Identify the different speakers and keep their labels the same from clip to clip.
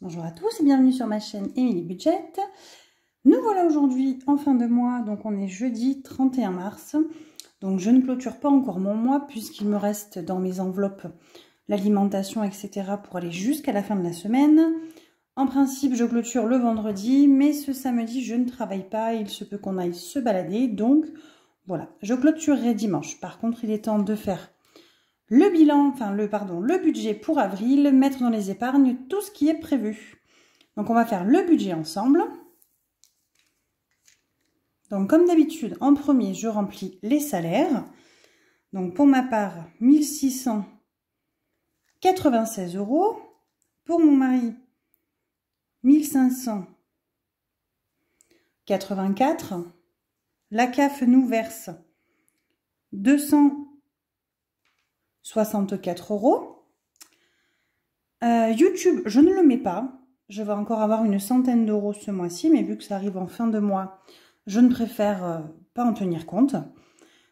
Speaker 1: Bonjour à tous et bienvenue sur ma chaîne Émilie Budget. Nous voilà aujourd'hui en fin de mois, donc on est jeudi 31 mars. Donc je ne clôture pas encore mon mois puisqu'il me reste dans mes enveloppes l'alimentation, etc. pour aller jusqu'à la fin de la semaine. En principe, je clôture le vendredi, mais ce samedi, je ne travaille pas. Il se peut qu'on aille se balader, donc voilà, je clôturerai dimanche. Par contre, il est temps de faire le bilan, le budget pour avril, mettre dans les épargnes tout ce qui est prévu. Donc on va faire le budget ensemble. Donc comme d'habitude, en premier, je remplis les salaires. Donc pour ma part, 1696 €. Pour mon mari, 1584. La CAF nous verse 264 €. YouTube, je ne le mets pas. Je vais encore avoir une centaine d'euros ce mois-ci, mais vu que ça arrive en fin de mois, je ne préfère pas en tenir compte.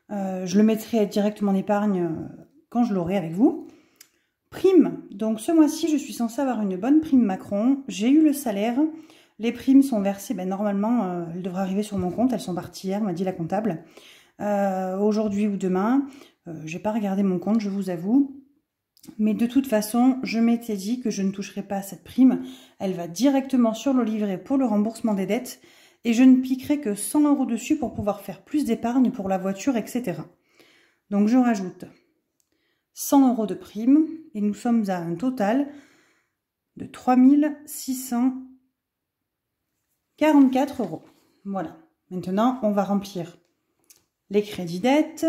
Speaker 1: Je le mettrai directement en épargne quand je l'aurai avec vous. Prime, donc ce mois-ci, je suis censée avoir une bonne prime Macron. J'ai eu le salaire. Les primes sont versées, normalement, elles devraient arriver sur mon compte. Elles sont parties hier, m'a dit la comptable. Aujourd'hui ou demain. J'ai pas regardé mon compte, je vous avoue. Mais de toute façon, je m'étais dit que je ne toucherai pas à cette prime. Elle va directement sur le livret pour le remboursement des dettes. Et je ne piquerai que 100 € dessus pour pouvoir faire plus d'épargne pour la voiture, etc. Donc je rajoute 100 € de prime. Et nous sommes à un total de 3644 €. Voilà. Maintenant, on va remplir les crédits dettes.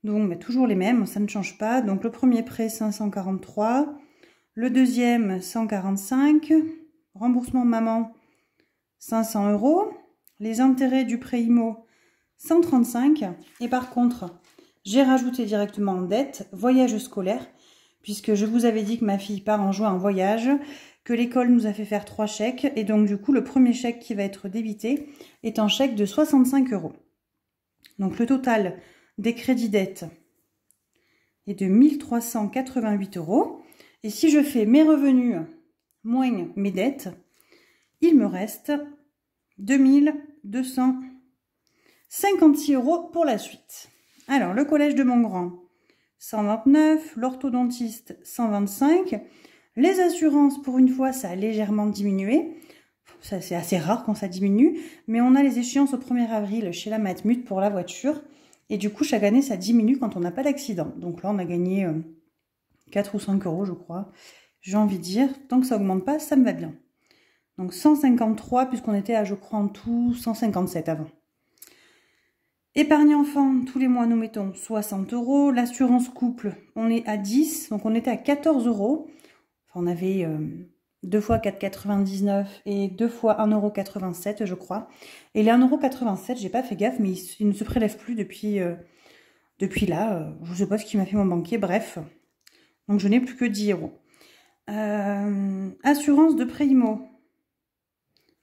Speaker 1: Donc, toujours les mêmes, ça ne change pas. Donc, le premier prêt, 543. Le deuxième, 145. Remboursement maman, 500 €. Les intérêts du prêt IMO, 135. Et par contre, j'ai rajouté directement en dette voyage scolaire, puisque je vous avais dit que ma fille part en juin en voyage, que l'école nous a fait faire 3 chèques. Et donc, du coup, le premier chèque qui va être débité est un chèque de 65 €. Donc, le total des crédits dettes est de 1388 €. Et si je fais mes revenus moins mes dettes, il me reste 2256 € pour la suite. Alors, le collège de mon grand, 129. L'orthodontiste, 125. Les assurances, pour une fois, ça a légèrement diminué. Ça, c'est assez rare quand ça diminue. Mais on a les échéances au 1er avril chez la Matmut pour la voiture. Et du coup, chaque année, ça diminue quand on n'a pas d'accident. Donc là, on a gagné 4 ou 5 € je crois. J'ai envie de dire, tant que ça augmente pas, ça me va bien. Donc 153, puisqu'on était à, je crois, en tout 157 avant. Épargne enfant, tous les mois, nous mettons 60 €. L'assurance couple, on est à 10. Donc on était à 14 €. Enfin, on avait 2 fois 4,99 et 2 fois 1,87 €, je crois. Et les 1,87 €, j'ai pas fait gaffe, mais ils ne se prélèvent plus depuis là. Je sais pas ce qui m'a fait mon banquier, bref. Donc je n'ai plus que 10 €. Assurance de prêt IMO.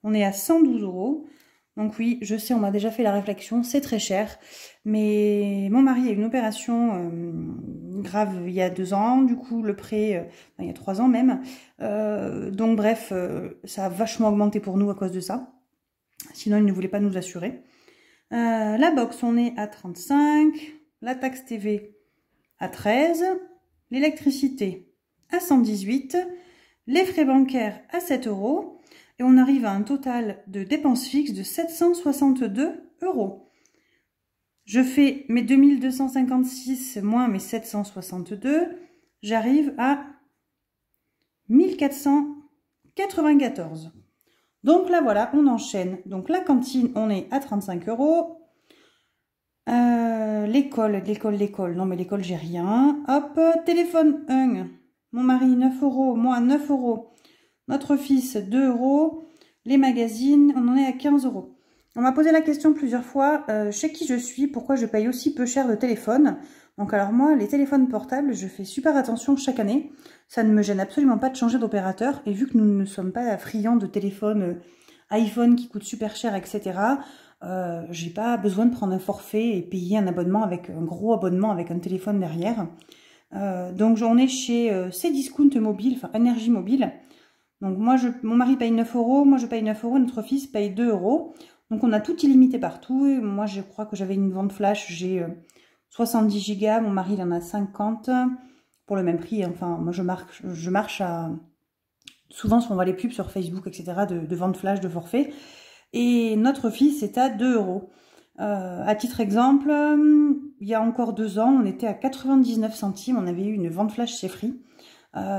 Speaker 1: On est à 112 €. Donc oui, je sais, on m'a déjà fait la réflexion, c'est très cher. Mais mon mari a eu une opération grave il y a 2 ans. Du coup, le prêt, il y a 3 ans même. Donc bref, ça a vachement augmenté pour nous à cause de ça. Sinon, il ne voulait pas nous assurer. La box, on est à 35. La taxe TV à 13. L'électricité à 118. Les frais bancaires à 7 €. Et on arrive à un total de dépenses fixes de 762 €. Je fais mes 2256 moins mes 762. J'arrive à 1494. Donc là, voilà, on enchaîne. Donc la cantine, on est à 35 €. L'école. Non, mais l'école, j'ai rien. Hop, téléphone 1. Mon mari, 9 €. Moi, 9 €. Notre fils, 2 €. Les magazines, on en est à 15 €. On m'a posé la question plusieurs fois, chez qui je suis, pourquoi je paye aussi peu cher de téléphone. Donc alors moi, les téléphones portables, je fais super attention chaque année. Ça ne me gêne absolument pas de changer d'opérateur. Et vu que nous ne sommes pas friands de téléphones iPhone qui coûtent super cher, etc., j'ai pas besoin de prendre un forfait et payer un abonnement avec un gros abonnement avec un téléphone derrière. Donc on est chez Cdiscount Mobile, enfin Énergie Mobile. Donc moi, mon mari paye 9 €, moi je paye 9 €, notre fils paye 2 €. Donc on a tout illimité partout. Et moi je crois que j'avais une vente flash, j'ai 70 gigas, mon mari il en a 50 pour le même prix. Enfin moi je marche à... Souvent on voit les pubs sur Facebook, etc. de vente flash, de forfait. Et notre fils est à 2 €. À titre exemple, il y a encore 2 ans, on était à 99 centimes, on avait eu une vente flash chez Free.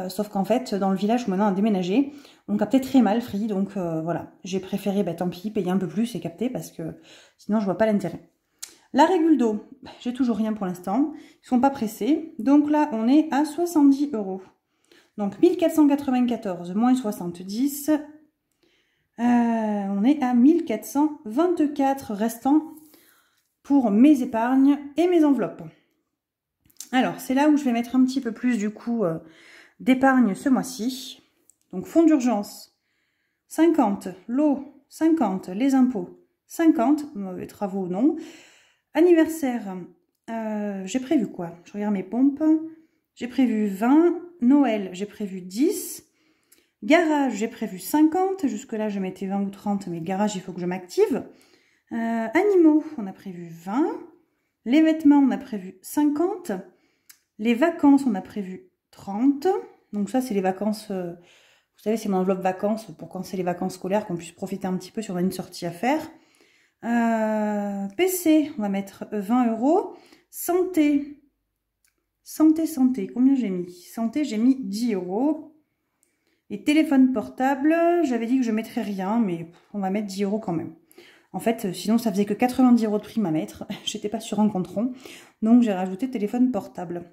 Speaker 1: Sauf qu'en fait, dans le village où maintenant on a déménagé, on captait très mal Free, donc voilà. J'ai préféré, tant pis, payer un peu plus et capter parce que sinon je vois pas l'intérêt. La régule d'eau, j'ai toujours rien pour l'instant. Ils sont pas pressés. Donc là, on est à 70 €. Donc 1494 moins 70, on est à 1424 restants pour mes épargnes et mes enveloppes. Alors, c'est là où je vais mettre un petit peu plus du coup d'épargne ce mois-ci. Donc, fonds d'urgence, 50, l'eau, 50, les impôts, 50, les travaux, non. Anniversaire, j'ai prévu quoi? Je regarde mes pompes. J'ai prévu 20, Noël, j'ai prévu 10. Garage, j'ai prévu 50. Jusque-là, je mettais 20 ou 30, mais garage, il faut que je m'active. Animaux, on a prévu 20. Les vêtements, on a prévu 50. Les vacances, on a prévu 30. Donc ça, c'est les vacances... vous savez, c'est mon enveloppe vacances pour quand c'est les vacances scolaires, qu'on puisse profiter un petit peu si on a une sortie à faire. PC, on va mettre 20 €. Santé. Santé. Combien j'ai mis? Santé, j'ai mis 10 €. Et téléphone portable, j'avais dit que je mettrais rien, mais on va mettre 10 € quand même. En fait, sinon ça faisait que 90 € de prime à mettre. J'étais pas sur un compte rond. Donc j'ai rajouté téléphone portable.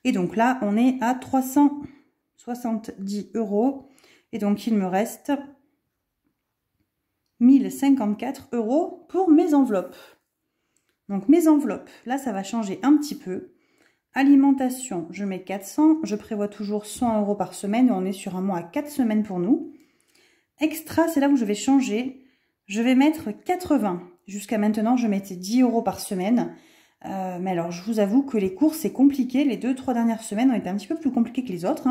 Speaker 1: Et donc là, on est à 370 €. Et donc il me reste 1054 € pour mes enveloppes. Donc mes enveloppes, là ça va changer un petit peu. Alimentation, je mets 400. Je prévois toujours 100 € par semaine. On est sur un mois à 4 semaines pour nous. Extra, c'est là où je vais changer. Je vais mettre 80. Jusqu'à maintenant, je mettais 10 € par semaine. Mais alors, je vous avoue que les courses, c'est compliqué. Les 2-3 dernières semaines ont été un petit peu plus compliquées que les autres.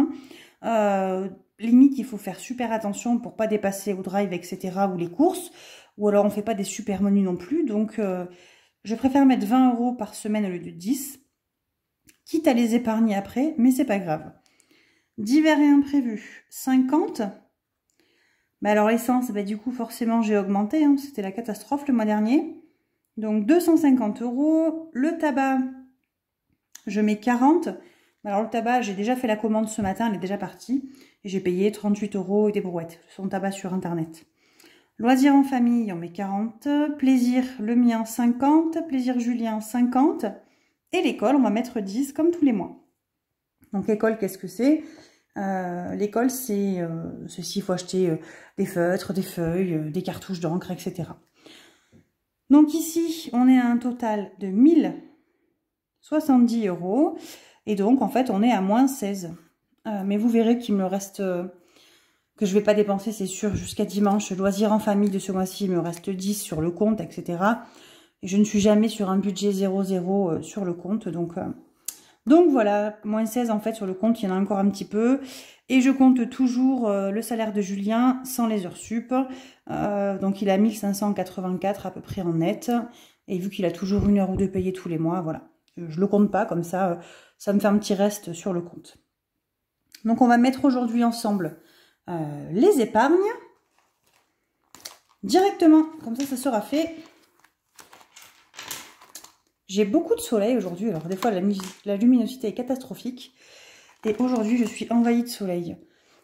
Speaker 1: Limite, il faut faire super attention pour pas dépasser au drive, etc. ou les courses. Ou alors, on fait pas des super menus non plus. Donc, je préfère mettre 20 € par semaine au lieu de 10. Quitte à les épargner après, mais c'est pas grave. Divers et imprévus, 50. Bah alors l'essence, du coup forcément j'ai augmenté, hein. C'était la catastrophe le mois dernier. Donc 250 €. Le tabac, je mets 40. Alors le tabac, j'ai déjà fait la commande ce matin, elle est déjà partie. Et j'ai payé 38 € et des brouettes. Son tabac sur internet. Loisirs en famille, on met 40. Plaisir, le mien 50. Plaisir Julien 50. Et l'école, on va mettre 10 comme tous les mois. Donc l'école, qu'est-ce que c'est? L'école, c'est ceci, il faut acheter des feutres, des feuilles, des cartouches d'encre, etc. Donc ici, on est à un total de 1070 €. Et donc, en fait, on est à moins 16. Mais vous verrez qu'il me reste... que je ne vais pas dépenser, c'est sûr, jusqu'à dimanche. Loisirs en famille de ce mois-ci, il me reste 10 sur le compte, etc. Et je ne suis jamais sur un budget 0,0 sur le compte. Donc voilà, moins 16 en fait sur le compte, il y en a encore un petit peu. Et je compte toujours le salaire de Julien sans les heures sup. Donc il a 1584 à peu près en net. Et vu qu'il a toujours 1 heure ou 2 payées tous les mois, voilà. Je le compte pas, comme ça, ça me fait un petit reste sur le compte. Donc on va mettre aujourd'hui ensemble les épargnes. Directement, comme ça sera fait. J'ai beaucoup de soleil aujourd'hui, alors des fois la luminosité est catastrophique. Et aujourd'hui je suis envahie de soleil.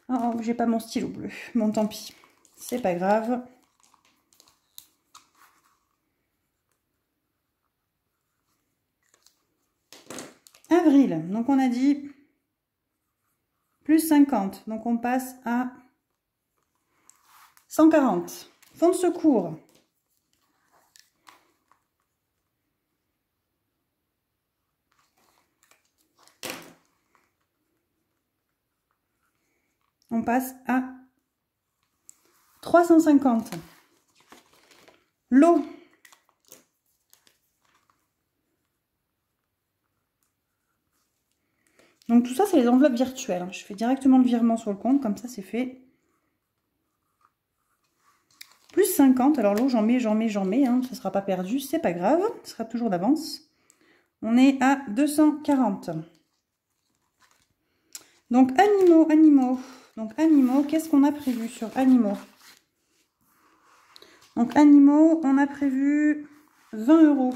Speaker 1: Oh, j'ai pas mon stylo bleu. Bon, tant pis. C'est pas grave. Avril, donc on a dit plus 50. Donc on passe à 140. Fonds de secours. On passe à 350. L'eau. Donc tout ça, c'est les enveloppes virtuelles. Je fais directement le virement sur le compte, comme ça c'est fait. Plus 50, alors là j'en mets, ça ne sera pas perdu, c'est pas grave, ce sera toujours d'avance. On est à 240. Donc animaux. Donc animaux, qu'est-ce qu'on a prévu sur animaux? Donc animaux, on a prévu 20 €.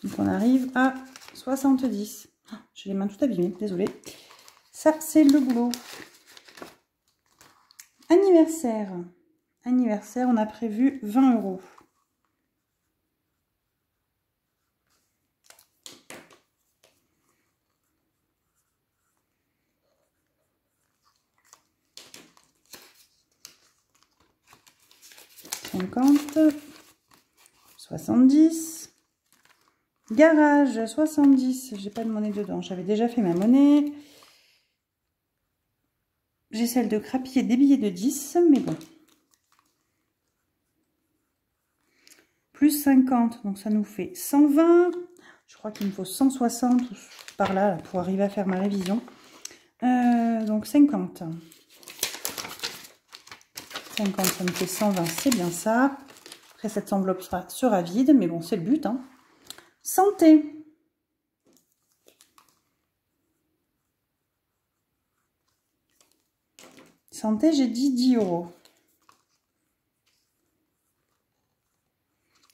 Speaker 1: Donc on arrive à 70. J'ai les mains tout abîmées, désolée. Ça, c'est le boulot. Anniversaire. Anniversaire, on a prévu 20 €. « 50, 70, garage 70, j'ai pas de monnaie dedans, j'avais déjà fait ma monnaie. J'ai celle de crapiller des billets de 10, mais bon. Plus 50, donc ça nous fait 120. Je crois qu'il me faut 160 par là pour arriver à faire ma révision. Donc 50. 50, ça me fait 120, c'est bien ça. Après, cette enveloppe sera vide, mais bon, c'est le but, hein. Santé. Santé, j'ai dit 10 €.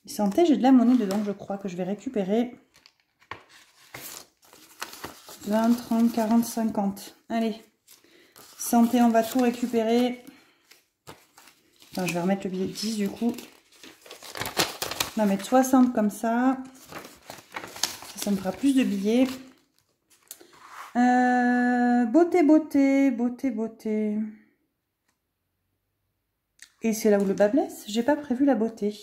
Speaker 1: Santé, j'ai de la monnaie dedans, je crois, que je vais récupérer. 20, 30, 40, 50. Allez. Santé, on va tout récupérer. Enfin, je vais remettre le billet de 10 du coup. On va mettre 60 comme ça. Ça me fera plus de billets. Beauté. Et c'est là où le bas blesse. J'ai pas prévu la beauté.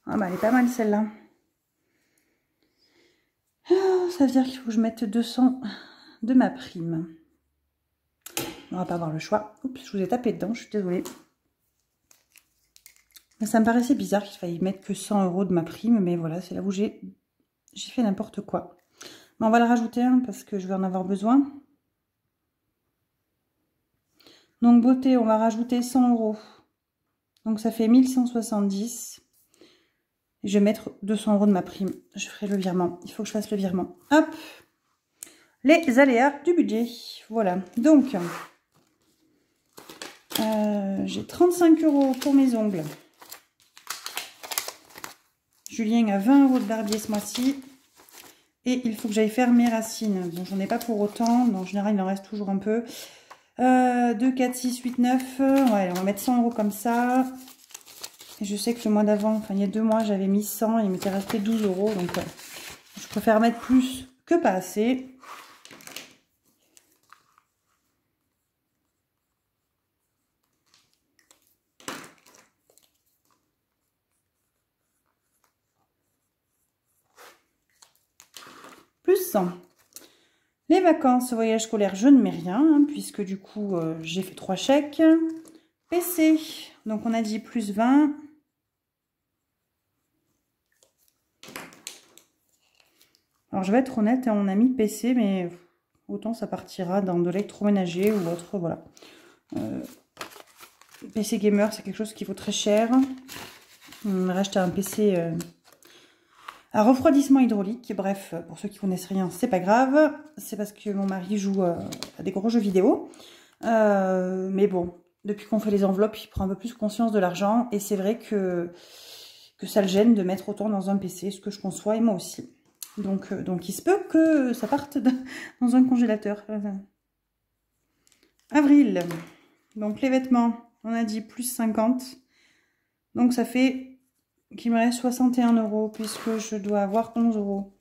Speaker 1: Ah bah elle est pas mal celle-là. Ça veut dire qu'il faut que je mette 200 de ma prime. On va pas avoir le choix. Oups, je vous ai tapé dedans, je suis désolée. Ça me paraissait bizarre qu'il fallait mettre que 100 € de ma prime, mais voilà, c'est là où j'ai fait n'importe quoi. Mais on va le rajouter parce que je vais en avoir besoin. Donc beauté, on va rajouter 100 €. Donc ça fait 1170. Et je vais mettre 200 € de ma prime. Je ferai le virement. Il faut que je fasse le virement. Hop. Les aléas du budget. Voilà. Donc, j'ai 35 € pour mes ongles. Julien a 20 € de barbier ce mois-ci. Et il faut que j'aille faire mes racines. Bon, j'en ai pas pour autant. En général, il en reste toujours un peu. 2, 4, 6, 8, 9. Ouais, on va mettre 100 € comme ça. Et je sais que le mois d'avant, enfin il y a 2 mois, j'avais mis 100 et il m'était resté 12 €. Donc je préfère mettre plus que pas assez. Plus 100. Les vacances, voyage scolaire, je ne mets rien, hein, puisque du coup, j'ai fait 3 chèques. PC, donc on a dit plus 20. Alors, je vais être honnête, on a mis PC, mais autant ça partira dans de l'électroménager ou autre, voilà. PC gamer, c'est quelque chose qui vaut très cher. On m'a racheté un PC... à refroidissement hydraulique, bref, pour ceux qui connaissent rien, c'est pas grave. C'est parce que mon mari joue à des gros jeux vidéo. Mais bon, depuis qu'on fait les enveloppes, il prend un peu plus conscience de l'argent. Et c'est vrai que ça le gêne de mettre autant dans un PC, ce que je conçois, et moi aussi. Donc il se peut que ça parte dans un congélateur. Avril. Donc les vêtements, on a dit plus 50. Donc ça fait... qu'il me reste 61 € puisque je dois avoir 11 €.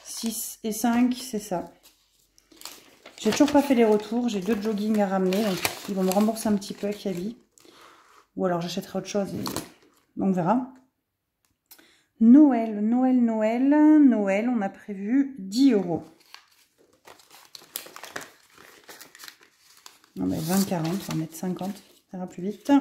Speaker 1: 6 et 5, c'est ça. J'ai toujours pas fait les retours. J'ai 2 jogging à ramener. Donc ils vont me rembourser un petit peu avec Yavi. Ou alors j'achèterai autre chose. Et... donc on verra. Noël, on a prévu 10 €. Non mais 20, 40, on va mettre 50, ça ira plus vite.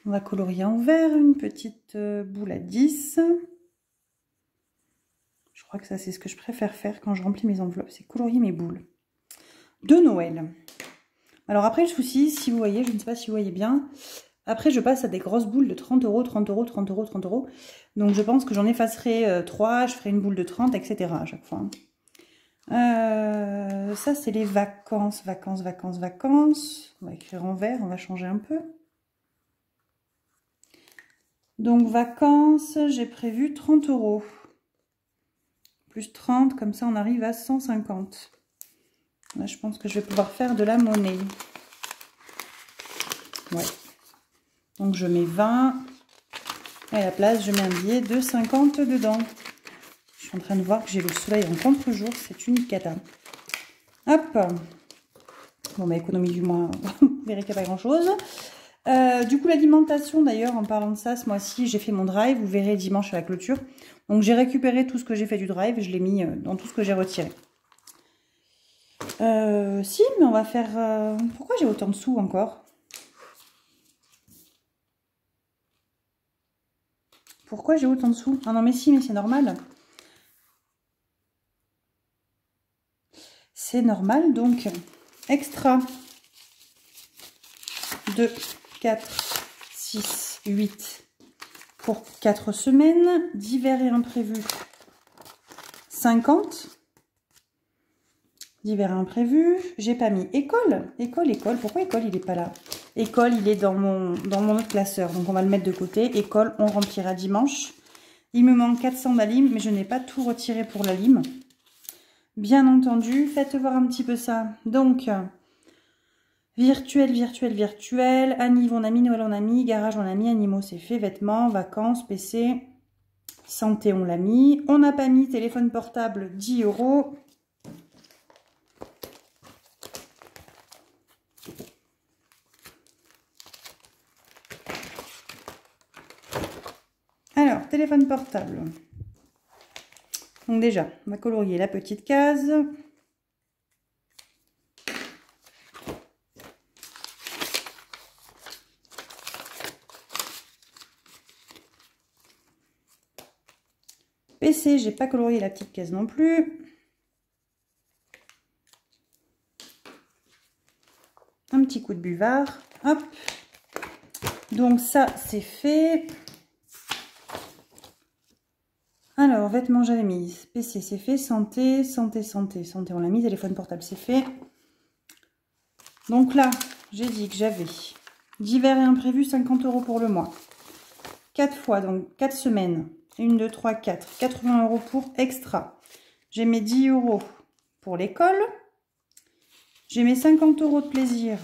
Speaker 1: On va colorier en vert une petite boule à 10. Je crois que ça c'est ce que je préfère faire quand je remplis mes enveloppes, c'est colorier mes boules. De Noël. Alors après le souci, si vous voyez, je ne sais pas si vous voyez bien, après je passe à des grosses boules de 30 €, 30 €, 30 €, 30 €. Donc je pense que j'en effacerai 3, je ferai une boule de 30, etc. à chaque fois. Ça c'est les vacances. On va écrire en vert, on va changer un peu. Donc vacances, j'ai prévu 30 €. Plus 30, comme ça on arrive à 150. Là je pense que je vais pouvoir faire de la monnaie. Ouais. Donc je mets 20. Et à la place je mets un billet de 50 dedans. Je suis en train de voir que j'ai le soleil en contre-jour, c'est une cata. Hop. Bon bah économie du mois, vous verrez qu'il n'y a pas grand chose. Du coup l'alimentation d'ailleurs, en parlant de ça, ce mois-ci j'ai fait mon drive, vous verrez dimanche à la clôture. Donc j'ai récupéré tout ce que j'ai fait du drive, je l'ai mis dans tout ce que j'ai retiré. Si, mais on va faire... Pourquoi j'ai autant de sous encore? Pourquoi j'ai autant de sous? Ah non mais si, mais c'est normal. C'est normal, donc extra 2, 4, 6, 8 pour 4 semaines. Divers et imprévus 50. Divers et imprévus. J'ai pas mis école. École. Pourquoi école il est pas là? École il est dans mon autre classeur. Donc on va le mettre de côté. École on remplira dimanche. Il me manque 400 la lime, mais je n'ai pas tout retiré pour la lime. Bien entendu, faites voir un petit peu ça. Donc, virtuel, Anniv, on a mis, Noël, on a mis, garage, on a mis, animaux, c'est fait, vêtements, vacances, PC, santé, on l'a mis. On n'a pas mis téléphone portable, 10 €. Alors, téléphone portable. Donc déjà, on va colorier la petite case. PC, j'ai pas colorié la petite case non plus. Un petit coup de buvard. Hop. Donc ça, c'est fait. Alors, vêtements, j'avais mis. PC, c'est fait. Santé, on l'a mis. Téléphone portable, c'est fait. Donc là, j'ai dit que j'avais divers et imprévus, 50 € pour le mois. 4 fois, donc 4 semaines. 1, 2, 3, 4. 80 € pour extra. J'ai mes 10 € pour l'école. J'ai mes 50 € de plaisir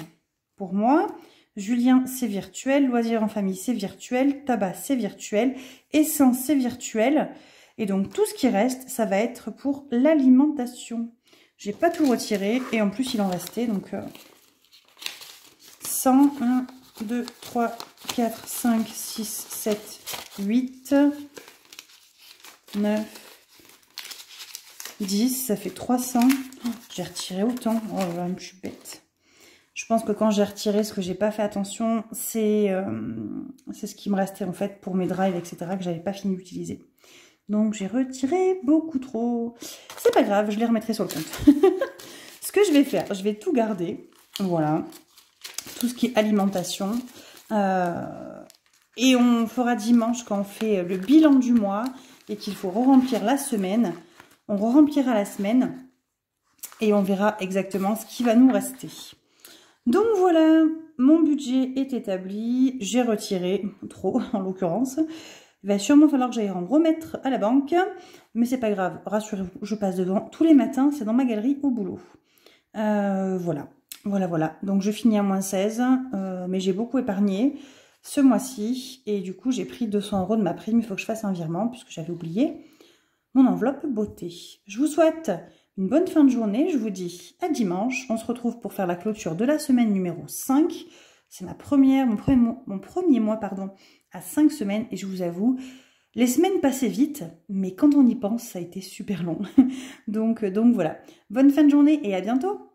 Speaker 1: pour moi. Julien, c'est virtuel. Loisirs en famille, c'est virtuel. Tabac, c'est virtuel. Essence, c'est virtuel. Et donc, tout ce qui reste, ça va être pour l'alimentation. J'ai pas tout retiré. Et en plus, il en restait. Donc, 100, 1, 2, 3, 4, 5, 6, 7, 8, 9, 10. Ça fait 300. Oh, j'ai retiré autant. Oh là là, je suis bête. Je pense que quand j'ai retiré, ce que j'ai pas fait attention, c'est ce qui me restait en fait pour mes drives, etc. que j'avais pas fini d'utiliser. Donc j'ai retiré beaucoup trop. C'est pas grave, je les remettrai sur le compte. Ce que je vais faire, je vais tout garder. Voilà. Tout ce qui est alimentation. Et on fera dimanche quand on fait le bilan du mois et qu'il faut re-remplir la semaine. On re-remplira la semaine et on verra exactement ce qui va nous rester. Donc voilà, mon budget est établi. J'ai retiré trop en l'occurrence. Il va sûrement falloir que j'aille en remettre à la banque. Mais c'est pas grave, rassurez-vous, je passe devant tous les matins. C'est dans ma galerie au boulot. Voilà. Donc je finis à moins 16. Mais j'ai beaucoup épargné ce mois-ci. Et du coup, j'ai pris 200 € de ma prime. Il faut que je fasse un virement puisque j'avais oublié mon enveloppe beauté. Je vous souhaite une bonne fin de journée. Je vous dis à dimanche. On se retrouve pour faire la clôture de la semaine numéro 5. C'est mon premier mois à 5 semaines. Et je vous avoue, les semaines passaient vite, mais quand on y pense, ça a été super long. donc voilà. Bonne fin de journée et à bientôt.